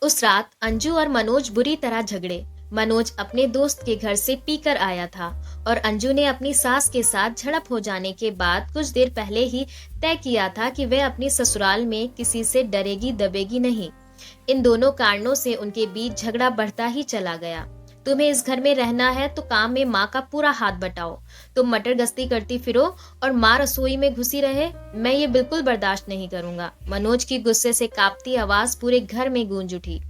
उस रात अंजू और मनोज बुरी तरह झगड़े। मनोज अपने दोस्त के घर से पीकर आया था और अंजू ने अपनी सास के साथ झड़प हो जाने के बाद कुछ देर पहले ही तय किया था कि वह अपनी ससुराल में किसी से डरेगी दबेगी नहीं। इन दोनों कारणों से उनके बीच झगड़ा बढ़ता ही चला गया। तुम्हें इस घर में रहना है तो काम में माँ का पूरा हाथ बटाओ। तुम मटर गश्ती करती फिरो और माँ रसोई में घुसी रहे, मैं ये बिल्कुल बर्दाश्त नहीं करूंगा। मनोज की गुस्से से कांपती आवाज पूरे घर में गूंज उठी।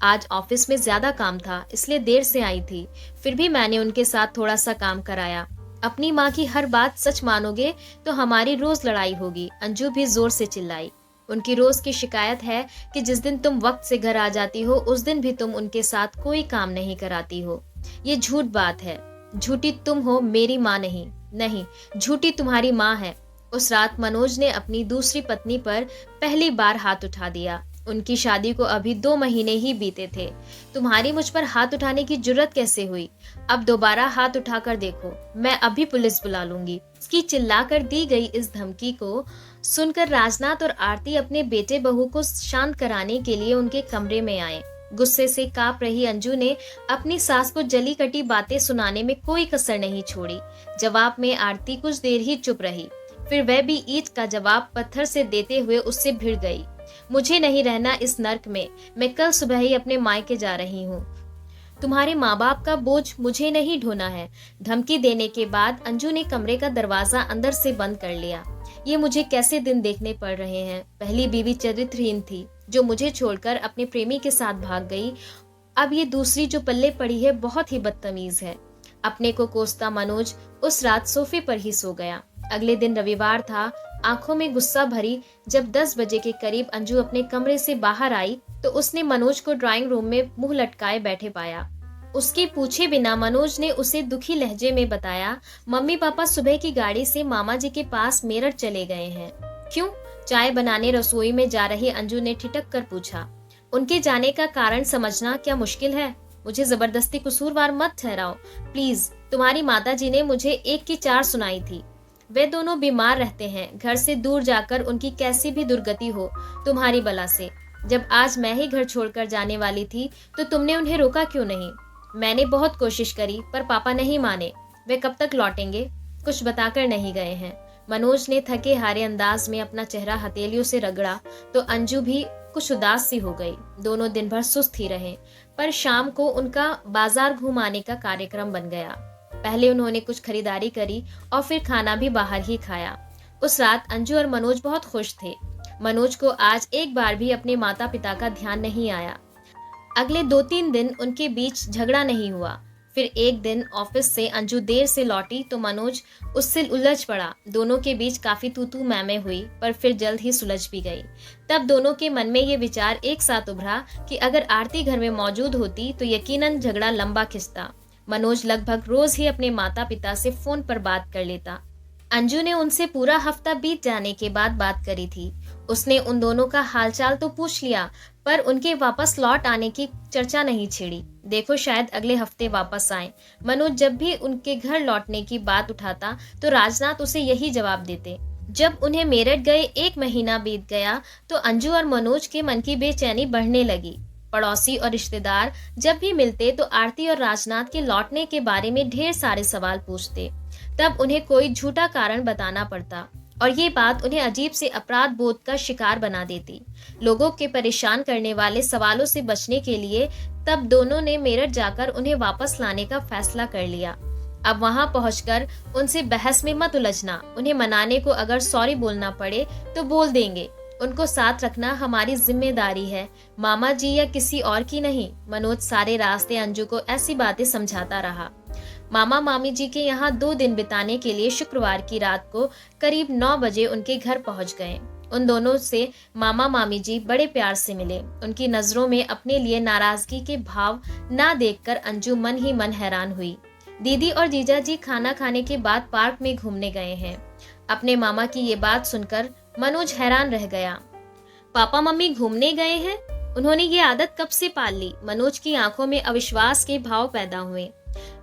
आज ऑफिस में ज्यादा काम था इसलिए देर से आई थी, फिर भी मैंने उनके साथ थोड़ा सा काम कराया। अपनी माँ की हर बात सच मानोगे तो हमारी रोज लड़ाई होगी, अंजू भी जोर से चिल्लाई। उनकी रोज की शिकायत है कि जिस दिन तुम वक्त से घर आ जाती हो उस दिन भी तुम उनके साथ कोई काम नहीं कराती हो। ये झूठ बात है। झूठी तुम हो, मेरी माँ नहीं। नहीं, झूठी तुम्हारी माँ है। उस रात मनोज ने अपनी दूसरी पत्नी पर पहली बार हाथ उठा दिया। उनकी शादी को अभी 2 महीने ही बीते थे। तुम्हारी मुझ पर हाथ उठाने की जुर्रत कैसे हुई? अब दोबारा हाथ उठाकर देखो, मैं अभी पुलिस बुला लूंगी। उसकी चिल्लाकर दी गई इस धमकी को सुनकर राजनाथ और आरती अपने बेटे बहू को शांत कराने के लिए उनके कमरे में आए। गुस्से से कांप रही अंजू ने अपनी सास को जली कटी बातें सुनाने में कोई कसर नहीं छोड़ी। जवाब में आरती कुछ देर ही चुप रही, फिर वह भी ईंट का जवाब पत्थर से देते हुए उससे भिड़ गई। मुझे नहीं रहना इस नर्क में, मैं कल सुबह ही अपने मायके जा रही हूँ। तुम्हारे माँ बाप का बोझ मुझे नहीं ढोना है। धमकी देने के बाद अंजू ने कमरे का दरवाजा अंदर से बंद कर लिया। ये मुझे कैसे दिन देखने पड़ रहे हैं। पहली बीवी चरित्रहीन थी जो मुझे छोड़कर अपने प्रेमी के साथ भाग गई, अब ये दूसरी जो पल्ले पड़ी है बहुत ही बदतमीज है। अपने को कोसता मनोज उस रात सोफे पर ही सो गया। अगले दिन रविवार था। आंखों में गुस्सा भरी जब 10 बजे के करीब अंजू अपने कमरे से बाहर आई तो उसने मनोज को ड्राइंग रूम में मुंह लटकाए बैठे पाया। उसके पूछे बिना मनोज ने उसे दुखी लहजे में बताया, मम्मी पापा सुबह की गाड़ी से मामा जी के पास मेरठ चले गए हैं। क्यों? चाय बनाने रसोई में जा रही अंजू ने ठिठक कर पूछा। उनके जाने का कारण समझना क्या मुश्किल है? मुझे जबरदस्ती कसूरवार मत ठहराओ प्लीज। तुम्हारी माता जी ने मुझे 1 की 4 सुनाई थी। वे दोनों बीमार रहते हैं, घर से दूर जाकर उनकी कैसी भी दुर्गति हो तुम्हारी बला से। जब आज मैं ही घर छोड़कर जाने वाली थी तो तुमने उन्हें रोका क्यों नहीं? मैंने बहुत कोशिश करी पर पापा नहीं माने। वे कब तक लौटेंगे? कुछ बताकर नहीं गए हैं। मनोज ने थके हारे अंदाज में अपना चेहरा हथेलियों से रगड़ा तो अंजू भी कुछ उदास सी हो गई। दोनों दिन भर सुस्त ही रहे, पर शाम को उनका बाजार घुमाने का कार्यक्रम बन गया। पहले उन्होंने कुछ खरीदारी करी और फिर खाना भी बाहर ही खाया। उस रात अंजू और मनोज बहुत खुश थे। मनोज को आज एक बार भी अपने माता पिता का ध्यान नहीं आया। अगले 2-3 दिन उनके बीच झगड़ा नहीं हुआ। फिर एक दिन ऑफिस से अंजू देर से लौटी तो मनोज उससे उलझ पड़ा। दोनों के बीच काफी तू मैं हुई पर फिर जल्द ही सुलझ भी गई। तब दोनों के मन में ये विचार एक साथ उभरा कि अगर आरती घर में मौजूद होती तो यकीनन झगड़ा लंबा खिंचता। मनोज लगभग रोज ही अपने माता पिता से फोन पर बात कर लेता। अंजू ने उनसे पूरा हफ्ता बीत जाने के बाद बात करी थी। उसने उन दोनों का हालचाल तो पूछ लिया पर उनके वापस लौट आने की चर्चा नहीं छेड़ी। देखो शायद अगले हफ्ते वापस आए। मनोज जब भी उनके घर लौटने की बात उठाता तो राजनाथ उसे यही जवाब देते। जब उन्हें मेरठ गए 1 महीना बीत गया तो अंजू और मनोज के मन की बेचैनी बढ़ने लगी। पड़ोसी और रिश्तेदार जब भी मिलते तो आरती और राजनाथ के लौटने के बारे में ढेर सारे सवाल पूछते। तब उन्हें कोई झूठा कारण बताना पड़ता और ये बात उन्हें अजीब से अपराध बोध का शिकार बना देती। लोगों के परेशान करने वाले सवालों से बचने के लिए तब दोनों ने मेरठ जाकर उन्हें वापस लाने का फैसला कर लिया। अब वहां पहुंचकर उनसे बहस में मत उलझना। उन्हें मनाने को अगर सॉरी बोलना पड़े तो बोल देंगे। उनको साथ रखना हमारी जिम्मेदारी है, मामा जी या किसी और की नहीं। मनोज सारे रास्ते अंजू को ऐसी बातें समझाता रहा। मामा मामी जी के यहाँ 2 दिन बिताने के लिए शुक्रवार की रात को करीब 9 बजे उनके घर पहुंच गए। उन दोनों से मामा मामी जी बड़े प्यार से मिले। उनकी नजरों में अपने लिए नाराजगी के भाव ना देखकर अंजू मन ही मन हैरान हुई। दीदी और जीजा जी खाना खाने के बाद पार्क में घूमने गए हैं। अपने मामा की ये बात सुनकर मनोज हैरान रह गया। पापा मम्मी घूमने गए हैं? उन्होंने ये आदत कब से पाल ली? मनोज की आंखों में अविश्वास के भाव पैदा हुए।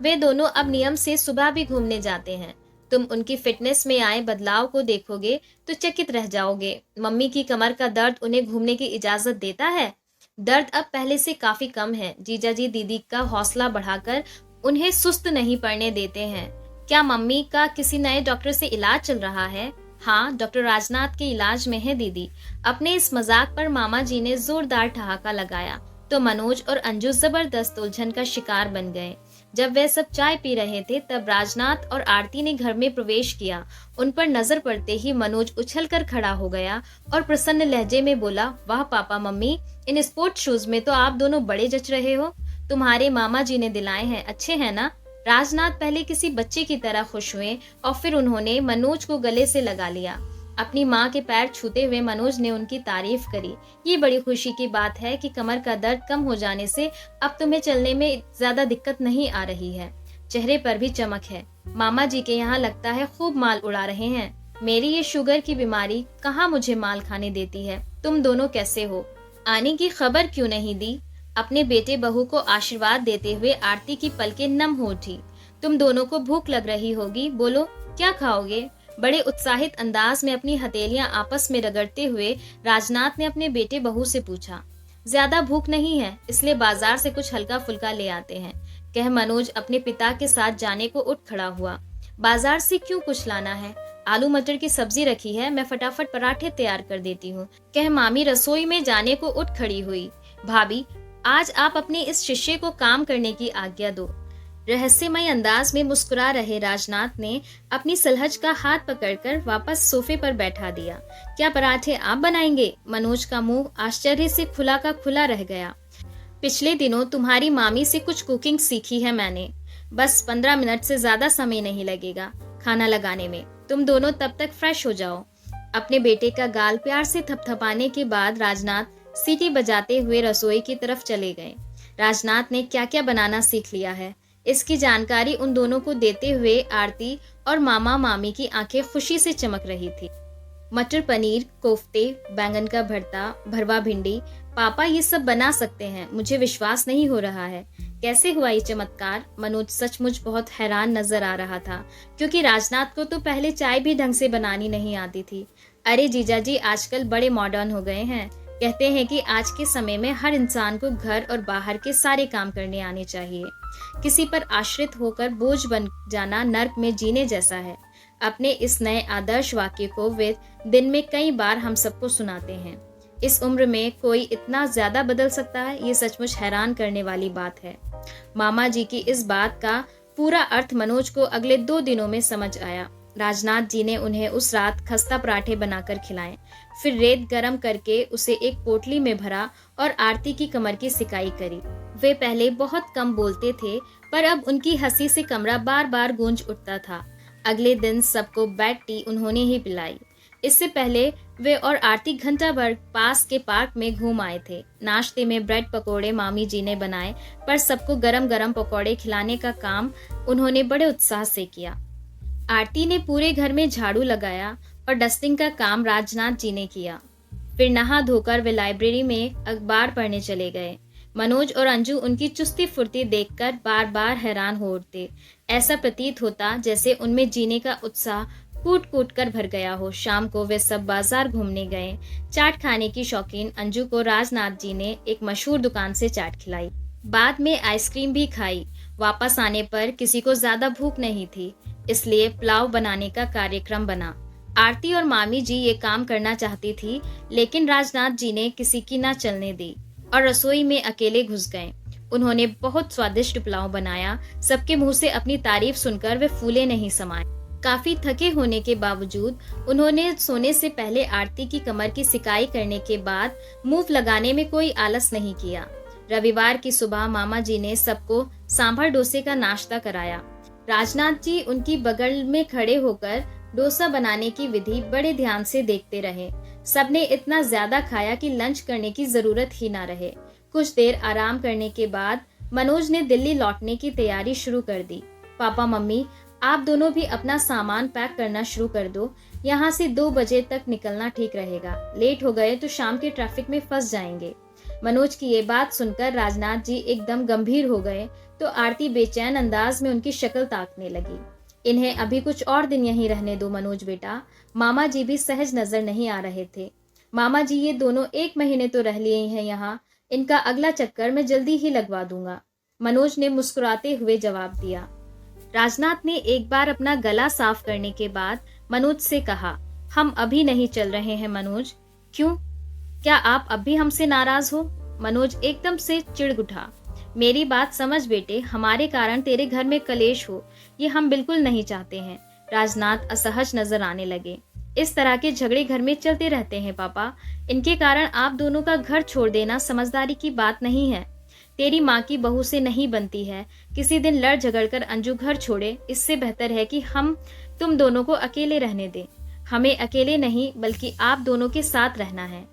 वे दोनों अब नियम से सुबह भी घूमने जाते हैं। तुम उनकी फिटनेस में आए बदलाव को देखोगे तो चकित रह जाओगे। मम्मी की कमर का दर्द उन्हें घूमने की इजाजत देता है? दर्द अब पहले से काफी कम है। जीजा जी दीदी का हौसला बढ़ाकर उन्हें सुस्त नहीं पड़ने देते हैं। क्या मम्मी का किसी नए डॉक्टर से इलाज चल रहा है? हाँ, डॉक्टर राजनाथ के इलाज में है दीदी। अपने इस मजाक पर मामा जी ने जोरदार ठहाका लगाया तो मनोज और अंजू जबरदस्त उलझन का शिकार बन गए। जब वे सब चाय पी रहे थे तब राजनाथ और आरती ने घर में प्रवेश किया। उन पर नजर पड़ते ही मनोज उछलकर खड़ा हो गया और प्रसन्न लहजे में बोला, वाह papa mummy, in sport shoes में तो आप दोनों बड़े जच रहे हो। तुम्हारे मामा जी ने दिलाए हैं, अच्छे हैं ना? राजनाथ पहले किसी बच्चे की तरह खुश हुए और फिर उन्होंने मनोज को गले से लगा लिया। अपनी माँ के पैर छूते हुए मनोज ने उनकी तारीफ करी। ये बड़ी खुशी की बात है कि कमर का दर्द कम हो जाने से अब तुम्हें चलने में ज्यादा दिक्कत नहीं आ रही है। चेहरे पर भी चमक है। मामा जी के यहाँ लगता है खूब माल उड़ा रहे हैं। मेरी ये शुगर की बीमारी कहाँ मुझे माल खाने देती है। तुम दोनों कैसे हो? आने की खबर क्यों नहीं दी? अपने बेटे बहू को आशीर्वाद देते हुए आरती की पलकें नम हो उठी। तुम दोनों को भूख लग रही होगी, बोलो क्या खाओगे? बड़े उत्साहित अंदाज में अपनी हथेलियां आपस में रगड़ते हुए राजनाथ ने अपने बेटे बहू से पूछा। ज्यादा भूख नहीं है, इसलिए बाजार से कुछ हल्का फुल्का ले आते हैं, कह मनोज अपने पिता के साथ जाने को उठ खड़ा हुआ। बाजार से क्यों कुछ लाना है? आलू मटर की सब्जी रखी है, मैं फटाफट पराठे तैयार कर देती हूँ, कह मामी रसोई में जाने को उठ खड़ी हुई। भाभी, आज आप अपने इस शिष्य को काम करने की आज्ञा दो। रहस्यमय अंदाज में मुस्कुरा रहे राजनाथ ने अपनी सलहज का हाथ पकड़कर वापस सोफे पर बैठा दिया। क्या पराठे आप बनाएंगे? मनोज का मुंह आश्चर्य से खुला का खुला रह गया। पिछले दिनों तुम्हारी मामी से कुछ कुकिंग सीखी है मैंने। बस 15 मिनट से ज्यादा समय नहीं लगेगा खाना लगाने में। तुम दोनों तब तक फ्रेश हो जाओ। अपने बेटे का गाल प्यार से थपथपाने के बाद राजनाथ सीटी बजाते हुए रसोई की तरफ चले गए। राजनाथ ने क्या क्या बनाना सीख लिया है, इसकी जानकारी उन दोनों को देते हुए आरती और मामा मामी की आंखें खुशी से चमक रही थी। मटर पनीर, कोफ्ते, बैंगन का भरता, भरवा भिंडी, पापा ये सब बना सकते हैं, मुझे विश्वास नहीं हो रहा है। कैसे हुआ ये चमत्कार? मनोज सचमुच बहुत हैरान नजर आ रहा था, क्योंकि राजनाथ को तो पहले चाय भी ढंग से बनानी नहीं आती थी। अरे जीजा जी आजकल बड़े मॉडर्न हो गए हैं। कहते हैं कि आज के समय में हर इंसान को घर और बाहर के सारे काम करने आने चाहिए। किसी पर आश्रित होकर बोझ बन जाना नर्क में जीने जैसा है। अपने इस नए आदर्श वाक्य को वे दिन में कई बार हम सबको सुनाते हैं। इस उम्र में कोई इतना ज्यादा बदल सकता है, ये सचमुच हैरान करने वाली बात है। मामा जी की इस बात का पूरा अर्थ मनोज को अगले 2 दिनों में समझ आया। राजनाथ जी ने उन्हें उस रात खस्ता पराठे बनाकर खिलाए, फिर रेत गरम करके उसे एक पोटली में भरा और आरती की कमर की सिकाई करी। वे पहले बहुत कम बोलते थे, पर अब उनकी हंसी से कमरा बार बार गूंज उठता था। अगले दिन सबको बेड टी उन्होंने ही पिलाई। इससे पहले वे और आरती घंटा भर पास के पार्क में घूम आए थे। नाश्ते में ब्रेड पकोड़े मामी जी ने बनाए, पर सबको गरम गरम पकोड़े खिलाने का काम उन्होंने बड़े उत्साह से किया। आरती ने पूरे घर में झाड़ू लगाया और डस्टिंग का काम राजनाथ जी ने किया। फिर नहा धोकर वे लाइब्रेरी में अखबार पढ़ने चले गए। मनोज और अंजू उनकी चुस्ती फुर्ती देखकर बार बार हैरान हो उठते। ऐसा प्रतीत होता जैसे उनमें जीने का उत्साह कूट कूट कर भर गया हो। शाम को वे सब बाजार घूमने गए। चाट खाने की शौकीन अंजू को राजनाथ जी ने एक मशहूर दुकान से चाट खिलाई। बाद में आइसक्रीम भी खाई। वापस आने पर किसी को ज्यादा भूख नहीं थी, इसलिए पुलाव बनाने का कार्यक्रम बना। आरती और मामी जी ये काम करना चाहती थी, लेकिन राजनाथ जी ने किसी की ना चलने दी और रसोई में अकेले घुस गए। उन्होंने बहुत स्वादिष्ट पुलाव बनाया। सबके मुंह से अपनी तारीफ सुनकर वे फूले नहीं समाये। काफी थके होने के बावजूद उन्होंने सोने से पहले आरती की कमर की सिकाई करने के बाद मूव लगाने में कोई आलस नहीं किया। रविवार की सुबह मामा जी ने सबको सांभर डोसे का नाश्ता कराया। राजनाथ जी उनकी बगल में खड़े होकर डोसा बनाने की विधि बड़े ध्यान से देखते रहे। सबने इतना ज्यादा खाया कि लंच करने की जरूरत ही ना रहे। कुछ देर आराम करने के बाद मनोज ने दिल्ली लौटने की तैयारी शुरू कर दी। पापा मम्मी, आप दोनों भी अपना सामान पैक करना शुरू कर दो। यहाँ से 2 बजे तक निकलना ठीक रहेगा। लेट हो गए तो शाम के ट्रैफिक में फंस जाएंगे। मनोज की ये बात सुनकर राजनाथ जी एकदम गंभीर हो गए तो आरती बेचैन अंदाज में उनकी शक्ल ताकने लगी। इन्हें अभी कुछ और दिन यहीं रहने दो मनोज बेटा। मामा जी भी सहज नजर नहीं आ रहे थे। मामा जी ये दोनों 1 महीने तो रह लिए हैं यहाँ, इनका अगला चक्कर मैं जल्दी ही लगवा दूंगा, मनोज ने मुस्कुराते हुए जवाब दिया। राजनाथ ने एक बार अपना गला साफ करने के बाद मनोज से कहा, हम अभी नहीं चल रहे हैं मनोज। क्यों? क्या आप अब भी हमसे नाराज हो? मनोज एकदम से चिढ़ उठा। मेरी बात समझ बेटे, हमारे कारण तेरे घर में कलेश हो, ये हम बिल्कुल नहीं चाहते हैं। राजनाथ असहज नजर आने लगे। इस तरह के झगड़े घर में चलते रहते हैं पापा, इनके कारण आप दोनों का घर छोड़ देना समझदारी की बात नहीं है। तेरी माँ की बहू से नहीं बनती है, किसी दिन लड़ झगड़ कर अंजू घर छोड़े, इससे बेहतर है कि हम तुम दोनों को अकेले रहने दें। हमें अकेले नहीं बल्कि आप दोनों के साथ रहना है।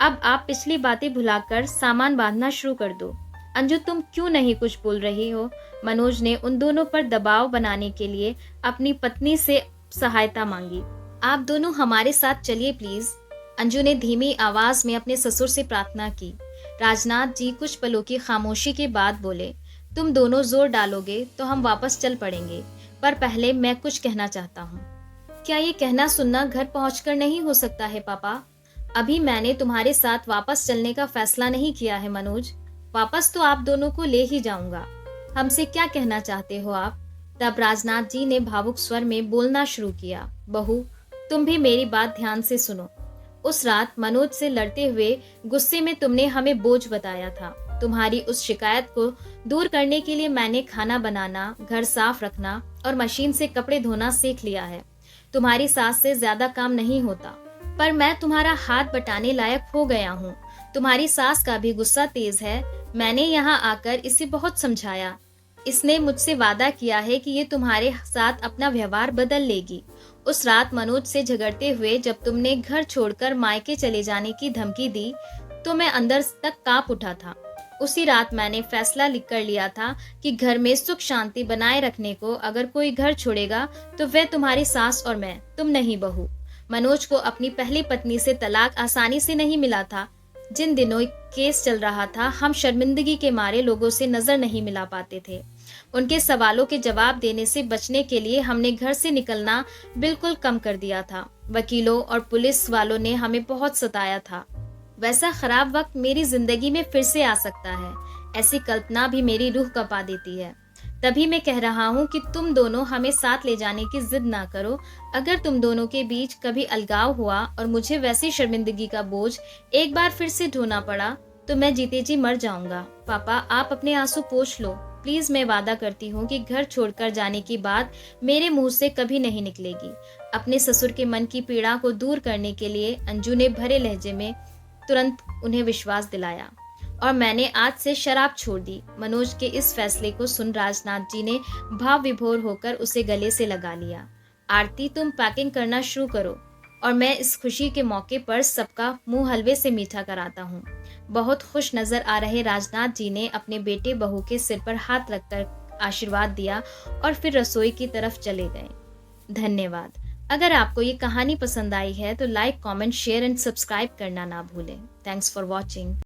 अब आप पिछली बातें भुलाकर सामान बांधना शुरू कर दो। अंजू तुम क्यों नहीं कुछ बोल रही हो? मनोज ने उन दोनों पर दबाव बनाने के लिए अपनी पत्नी से सहायता मांगी। आप दोनों हमारे साथ चलिए प्लीज, अंजू ने धीमी आवाज में अपने ससुर से प्रार्थना की। राजनाथ जी कुछ पलों की खामोशी के बाद बोले, तुम दोनों जोर डालोगे तो हम वापस चल पड़ेंगे, पर पहले मैं कुछ कहना चाहता हूँ। क्या ये कहना सुनना घर पहुंचकर नहीं हो सकता है पापा? अभी मैंने तुम्हारे साथ वापस चलने का फैसला नहीं किया है मनोज। वापस तो आप दोनों को ले ही जाऊंगा। हमसे क्या कहना चाहते हो आप? तब राजनाथ जी ने भावुक स्वर में बोलना शुरू किया, बहू तुम भी मेरी बात ध्यान से सुनो। उस रात मनोज से लड़ते हुए गुस्से में तुमने हमें बोझ बताया था। तुम्हारी उस शिकायत को दूर करने के लिए मैंने खाना बनाना, घर साफ रखना और मशीन से कपड़े धोना सीख लिया है। तुम्हारी सास से ज्यादा काम नहीं होता, पर मैं तुम्हारा हाथ बटाने लायक हो गया हूँ। तुम्हारी सास का भी गुस्सा तेज है। मैंने यहाँ आकर इसे बहुत समझाया। इसने मुझसे वादा किया है कि ये तुम्हारे साथ अपना व्यवहार बदल लेगी। उस रात मनोज से झगड़ते हुए जब तुमने घर छोड़कर मायके चले जाने की धमकी दी तो मैं अंदर तक कांप उठा था। उसी रात मैंने फैसला लिख कर लिया था कि घर में सुख शांति बनाए रखने को अगर कोई घर छोड़ेगा तो वह तुम्हारी सास और मैं, तुम नहीं बहू। मनोज को अपनी पहली पत्नी से तलाक आसानी से नहीं मिला था। जिन दिनों केस चल रहा था हम शर्मिंदगी के मारे लोगों से नजर नहीं मिला पाते थे। उनके सवालों के जवाब देने से बचने के लिए हमने घर से निकलना बिल्कुल कम कर दिया था। वकीलों और पुलिस वालों ने हमें बहुत सताया था। वैसा खराब वक्त मेरी जिंदगी में फिर से आ सकता है, ऐसी कल्पना भी मेरी रूह कपा देती है। तभी मैं कह रहा हूँ कि तुम दोनों हमें साथ ले जाने की जिद ना करो। अगर तुम दोनों के बीच कभी अलगाव हुआ और मुझे वैसी शर्मिंदगी का बोझ एक बार फिर से ढोना पड़ा तो मैं जीते जी मर जाऊंगा। पापा आप अपने आंसू पोंछ लो प्लीज। मैं वादा करती हूँ कि घर छोड़कर जाने की बात मेरे मुंह से कभी नहीं निकलेगी। अपने ससुर के मन की पीड़ा को दूर करने के लिए अंजू ने भरे लहजे में तुरंत उन्हें विश्वास दिलाया। और मैंने आज से शराब छोड़ दी। मनोज के इस फैसले को सुन राजनाथ जी ने भाव विभोर होकर उसे गले से लगा लिया। आरती तुम पैकिंग करना शुरू करो और मैं इस खुशी के मौके पर सबका मुंह हलवे से मीठा कराता हूँ। बहुत खुश नजर आ रहे राजनाथ जी ने अपने बेटे बहू के सिर पर हाथ रखकर आशीर्वाद दिया और फिर रसोई की तरफ चले गए। धन्यवाद। अगर आपको ये कहानी पसंद आई है तो like, comment, share and subscribe करना ना भूलें। Thanks for watching.